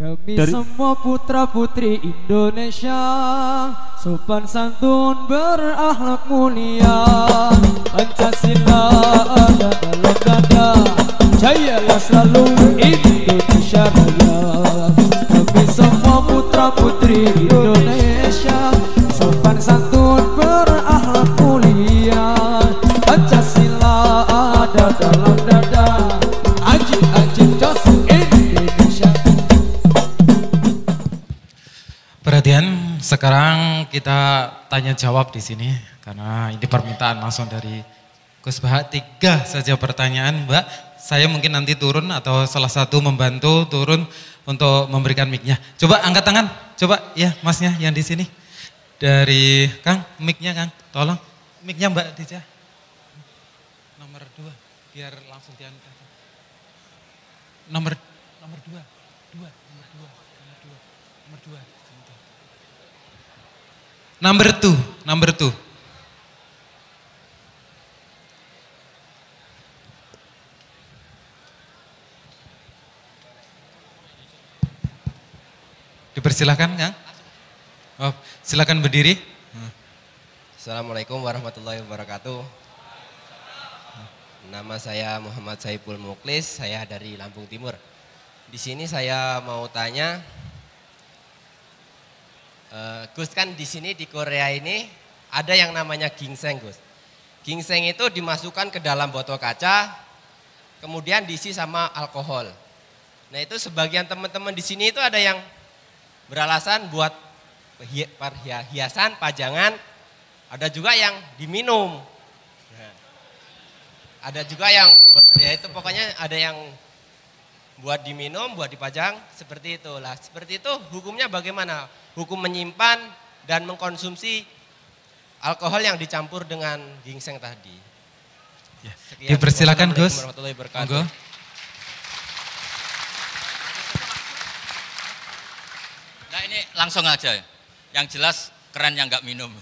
Kami semua putra putri Indonesia, sopan santun berakhlak mulia, Pancasila ada dalam dada, jayalah selalu Indonesia Raya. Kami semua putra putri Indonesia, sopan santun berakhlak mulia, Pancasila ada dalam dada, anjing-anjing jos Indonesia. Perhatian, sekarang kita tanya jawab di sini karena ini permintaan langsung dari Gus Bahak. 3 saja pertanyaan, Mbak. Saya mungkin nanti turun atau salah satu membantu turun untuk memberikan mic-nya. Coba angkat tangan, coba ya Masnya yang di sini. Dari Kang, mic-nya Kang, tolong. Mic-nya Mbak Dija. Nomor 2, biar langsung diangkat. Nomor 2. Number 2. Dipersilahkan, Kang. Oh, silakan berdiri. Assalamualaikum warahmatullahi wabarakatuh. Nama saya Muhammad Saiful Muklis, saya dari Lampung Timur. Di sini saya mau tanya, Gus, kan di sini di Korea ini ada yang namanya ginseng, Gus. Ginseng itu dimasukkan ke dalam botol kaca, kemudian diisi sama alkohol. Nah itu sebagian teman-teman di sini itu ada yang beralasan buat hiasan, pajangan, ada juga yang diminum. Nah, ada juga yang, ya itu pokoknya ada yang buat diminum, buat dipajang, seperti itu lah. Seperti itu hukumnya bagaimana? Hukum menyimpan dan mengkonsumsi alkohol yang dicampur dengan ginseng tadi. Ya. Sekian. Dipersilakan Gus. Warahmatullahi wabarakatuh. Nah ini langsung aja, yang jelas keren yang nggak minum.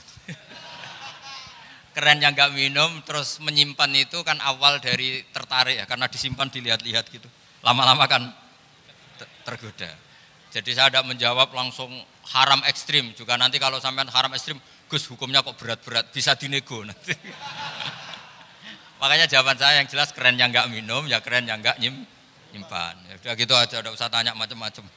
Keren yang nggak minum, terus menyimpan itu kan awal dari tertarik ya, karena disimpan dilihat-lihat gitu. Lama-lama kan tergoda. Jadi saya tidak menjawab langsung haram ekstrim, juga nanti kalau sampai haram ekstrim, Gus hukumnya kok berat-berat, bisa dinego nanti. Makanya jawaban saya yang jelas keren yang nggak minum, ya keren yang nggak nyimpan. Ya udah gitu aja, udah usah tanya macam-macam.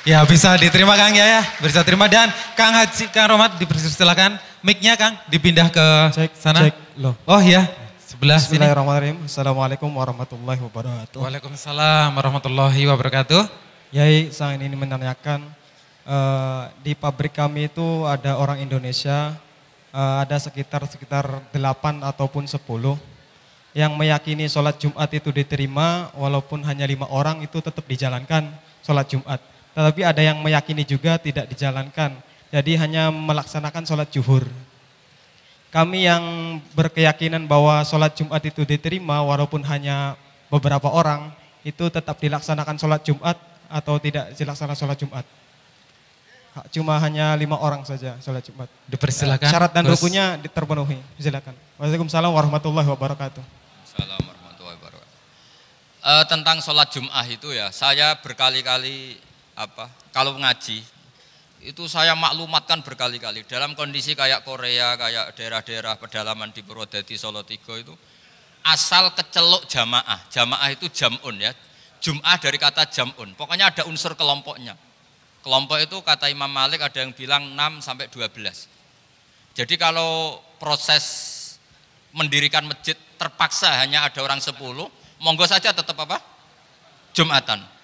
Ya bisa diterima Kang ya, bisa terima. Dan Kang Haji, Kang Rohmat dipersilakan. Mic-nya Kang dipindah ke sana. Cek, loh. Oh ya, sebelah sini. Bismillahirrahmanirrahim. Assalamualaikum warahmatullahi wabarakatuh. Waalaikumsalam warahmatullahi wabarakatuh. Yai, saya ini menanyakan, di pabrik kami itu ada orang Indonesia, ada sekitar 8 ataupun 10 yang meyakini sholat Jumat itu diterima walaupun hanya 5 orang itu tetap dijalankan sholat Jumat. Tetapi ada yang meyakini juga tidak dijalankan, jadi hanya melaksanakan sholat zuhur. Kami yang berkeyakinan bahwa sholat Jumat itu diterima walaupun hanya beberapa orang, itu tetap dilaksanakan sholat Jumat atau tidak dilaksanakan sholat Jumat. Cuma hanya 5 orang saja sholat Jumat. Dipersilakan. Syarat dan Gus. rukunnya terpenuhi. Silakan. Waalaikumsalam warahmatullahi wabarakatuh. Assalamualaikum warahmatullahi wabarakatuh. Tentang sholat Jum'ah itu ya, saya berkali-kali kalau ngaji, itu saya maklumatkan berkali-kali. Dalam kondisi kayak Korea, kayak daerah-daerah pedalaman di Purwodadi, Solo Tigo itu, asal keceluk jamaah. Jamaah itu jam'un ya. Jum'ah dari kata jam'un. Pokoknya ada unsur kelompoknya. Kelompok itu kata Imam Malik ada yang bilang 6 sampai 12. Jadi kalau proses mendirikan masjid terpaksa hanya ada orang 10, monggo saja tetap Jumatan.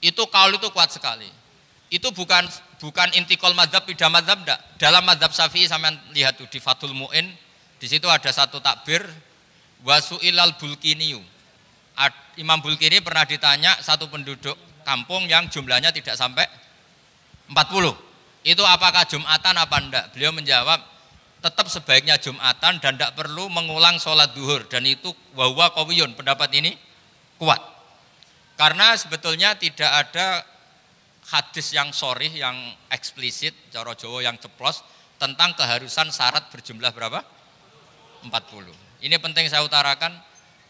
Itu kaul itu kuat sekali. Itu bukan intikal madzhab, pindah madzhab enggak. Dalam madzhab Syafi'i sampean lihat tuh di Fathul Mu'in, di situ ada satu takbir wasu'ilal bulkiniyu. Imam Bulkini pernah ditanya satu penduduk kampung yang jumlahnya tidak sampai 40. Itu apakah Jumatan apa enggak? Beliau menjawab tetap sebaiknya Jumatan dan tidak perlu mengulang sholat duhur. Dan itu wahuwa qawiyun, pendapat ini kuat. Karena sebetulnya tidak ada hadis yang sharih, yang eksplisit, cara Jawa yang ceplos tentang keharusan syarat berjumlah berapa? 40. Ini penting saya utarakan,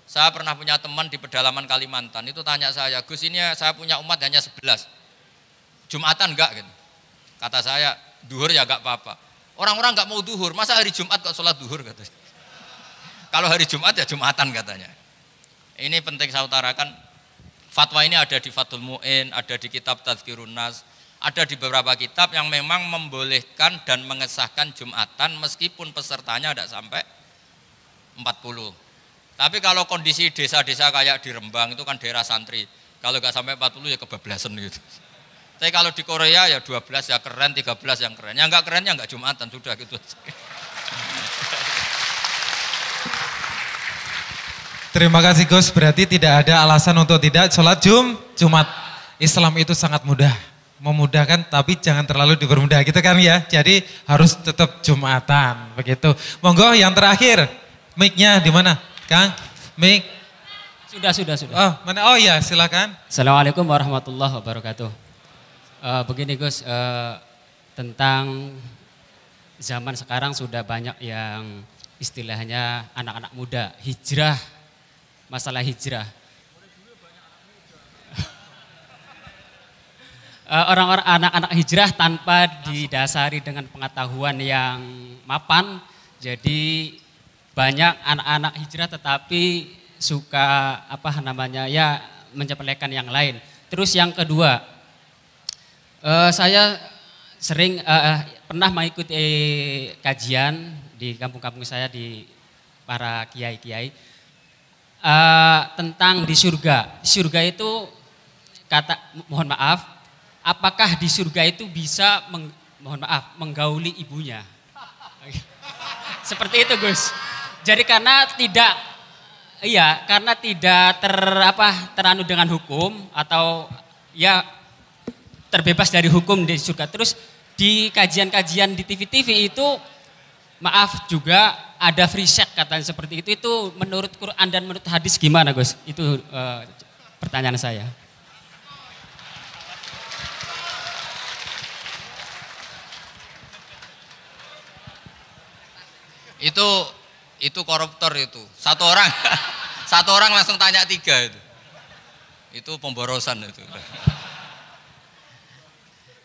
Saya pernah punya teman di pedalaman Kalimantan, itu tanya saya, Gus ini saya punya umat hanya 11, Jumatan enggak gitu. Kata saya, duhur ya enggak apa-apa. Orang-orang enggak mau duhur, masa hari Jumat kok sholat duhur katanya. Kalau hari Jumat ya Jumatan katanya. Ini penting saya utarakan, fatwa ini ada di Fathul Mu'in, ada di kitab Tadhkirun Nas, ada di beberapa kitab yang memang membolehkan dan mengesahkan Jumatan meskipun pesertanya tidak sampai 40. Tapi kalau kondisi desa-desa kayak di Rembang itu kan daerah santri, kalau nggak sampai 40 ya kebablasan gitu. Tapi kalau di Korea ya 12 ya keren, 13 yang keren. Yang nggak keren ya nggak Jumatan, sudah gitu. Terima kasih Gus, berarti tidak ada alasan untuk tidak sholat Jumat. Islam itu sangat mudah, memudahkan tapi jangan terlalu dipermudah gitu kan ya. Jadi harus tetap Jumatan begitu. Monggo yang terakhir, mic-nya di mana? Kang, mic. Sudah. Oh, mana? Oh ya, silakan. Assalamualaikum warahmatullahi wabarakatuh. Begini Gus, tentang zaman sekarang sudah banyak yang istilahnya anak-anak muda hijrah, masalah hijrah. Orang-orang anak-anak hijrah tanpa didasari dengan pengetahuan yang mapan, jadi banyak anak-anak hijrah tetapi suka menyepelekan yang lain. Terus yang kedua, saya sering pernah mengikuti kajian di kampung-kampung saya, di para kiai-kiai tentang di surga. Surga itu mohon maaf, apakah di surga itu bisa menggauli ibunya? Seperti itu Gus. Jadi karena tidak teranu dengan hukum atau ya terbebas dari hukum di surga. Terus di kajian-kajian di TV-TV itu maaf juga ada free sex katanya seperti itu. Itu menurut Quran dan menurut hadis gimana Gus? Itu pertanyaan saya. Itu koruptor itu. Satu orang langsung tanya 3 itu. Itu pemborosan itu.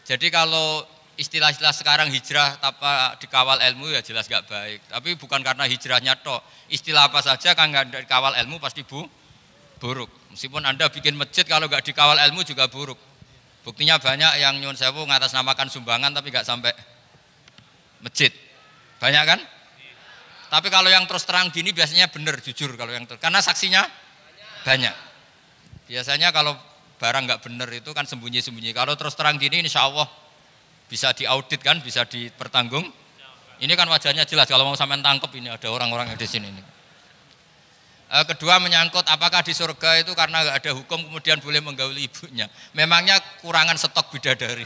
Jadi kalau istilah-istilah sekarang hijrah tanpa dikawal ilmu ya jelas gak baik. Tapi bukan karena hijrahnya tok. Istilah apa saja kan gak dikawal ilmu pasti buruk. Meskipun Anda bikin masjid kalau gak dikawal ilmu juga buruk. Buktinya banyak yang nyuwun sewu ngatasnamakan sumbangan tapi gak sampai masjid. Banyak kan? Tapi kalau yang terus terang gini biasanya benar, jujur kalau yang karena saksinya banyak. Biasanya kalau barang nggak benar itu kan sembunyi-sembunyi. Kalau terus terang gini insya Allah bisa diaudit kan, bisa dipertanggung. Ini kan wajahnya jelas, kalau mau sampean tangkep ini ada orang-orang yang di sini. Kedua menyangkut apakah di surga itu karena nggak ada hukum kemudian boleh menggauli ibunya. Memangnya kurangan stok bidadari.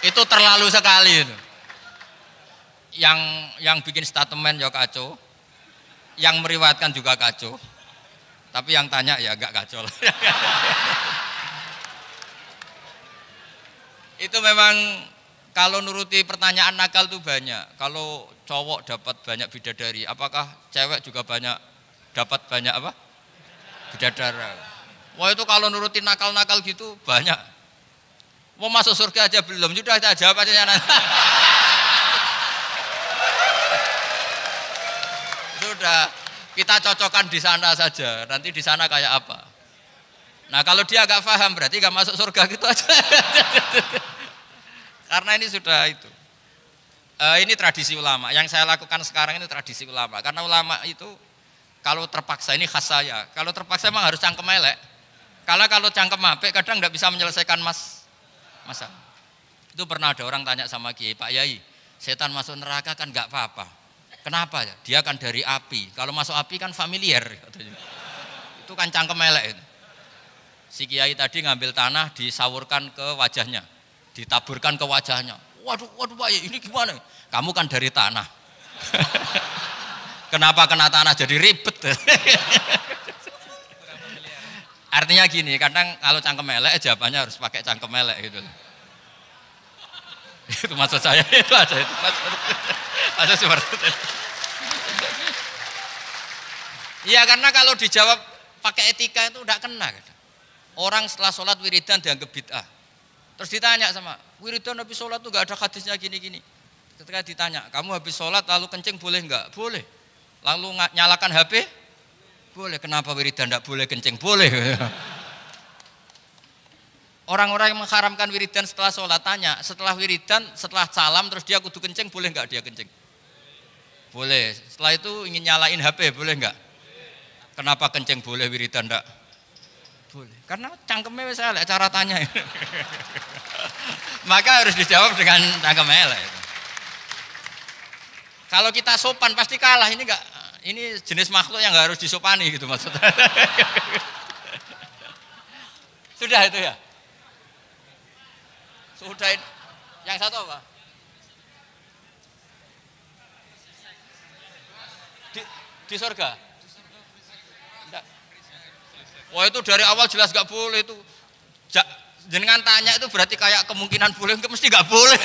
Itu terlalu sekali itu. Yang bikin statement ya kacau, yang meriwayatkan juga kacau, tapi yang tanya ya agak kacau. Itu memang kalau nuruti pertanyaan nakal tuh banyak. Kalau cowok dapat banyak bidadari, apakah cewek juga dapat banyak apa? Bidadara. Wah itu kalau nuruti nakal-nakal gitu banyak. Mau masuk surga aja belum, sudah kita jawab aja nanti. Sudah, kita cocokkan di sana saja, nanti di sana kayak apa. Nah kalau dia agak paham berarti gak masuk surga gitu aja. Karena ini sudah itu. Ini tradisi ulama, yang saya lakukan sekarang ini tradisi ulama. Karena ulama itu kalau terpaksa, ini khas saya, kalau terpaksa memang harus cangkem elek. Kalau cangkem apik kadang gak bisa menyelesaikan masa. Itu pernah ada orang tanya sama Kiai, Pak Yai, setan masuk neraka kan nggak apa-apa. Kenapa ya? Dia kan dari api. Kalau masuk api kan familiar. Itu kan cangkem elek itu. Si Kiai tadi ngambil tanah disawurkan ke wajahnya, ditaburkan ke wajahnya. Waduh Pak Yai, ini gimana? Kamu kan dari tanah. Kenapa kena tanah jadi ribet? Artinya gini, kadang kalau cangkem elek jawabannya harus pakai cangkem elek gitu. Itu maksud saya, itu aja itu maksud seperti itu. Iya, karena kalau dijawab pakai etika itu udah kena. Orang setelah sholat wiridan dianggap bid'ah. Terus ditanya sama, wiridan habis sholat tuh gak ada hadisnya gini-gini. Ketika ditanya, kamu habis sholat lalu kencing boleh enggak? Boleh. Lalu nyalakan HP? Boleh. Kenapa wiridan enggak boleh kencing? Boleh. Orang-orang yang mengharamkan wiridan setelah sholat tanya, setelah wiridan, setelah salam terus dia kudu kencing, boleh enggak dia kencing? Boleh. Setelah itu ingin nyalain HP, boleh enggak? Kenapa kencing boleh, wiridan enggak? Boleh. Karena cangkemnya saya lihat cara tanya. Maka harus dijawab dengan cangkemnya lah. Kalau kita sopan pasti kalah. Ini jenis makhluk yang nggak harus disopani gitu maksudnya. Sudah itu ya. Sudah. Yang satu apa? Di surga. Enggak. Wah itu dari awal jelas nggak boleh itu. Jenengan tanya itu berarti kayak kemungkinan boleh, mesti nggak boleh.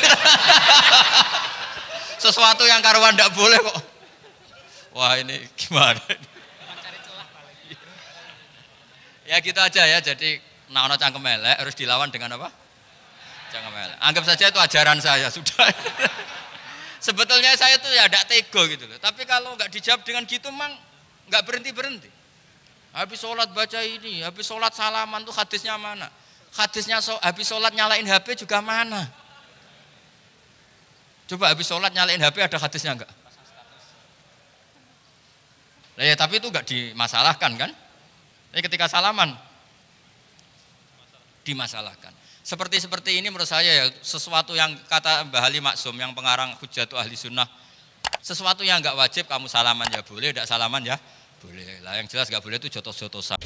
Sesuatu yang karuan nggak boleh kok. Wah ini gimana? Ya gitu aja ya. Jadi nah ono cangkem elek harus dilawan dengan apa? Cangkem elek. Anggap saja itu ajaran saya sudah. Sebetulnya saya itu ya tidak tego gitu loh. Tapi kalau nggak dijawab dengan gitu memang nggak berhenti. Habis sholat baca ini, habis sholat salaman tuh hadisnya mana? Hadisnya habis sholat nyalain HP juga mana? Coba habis sholat nyalain HP ada hadisnya enggak? Nah, ya tapi itu enggak dimasalahkan kan? Tapi ketika salaman dimasalahkan. Seperti ini menurut saya ya sesuatu yang kata Mbah Ali Maksum yang pengarang Hujjatu Ahli Sunnah, sesuatu yang enggak wajib kamu salaman ya boleh, enggak salaman ya boleh. Lah yang jelas enggak boleh itu jotos-jotosan.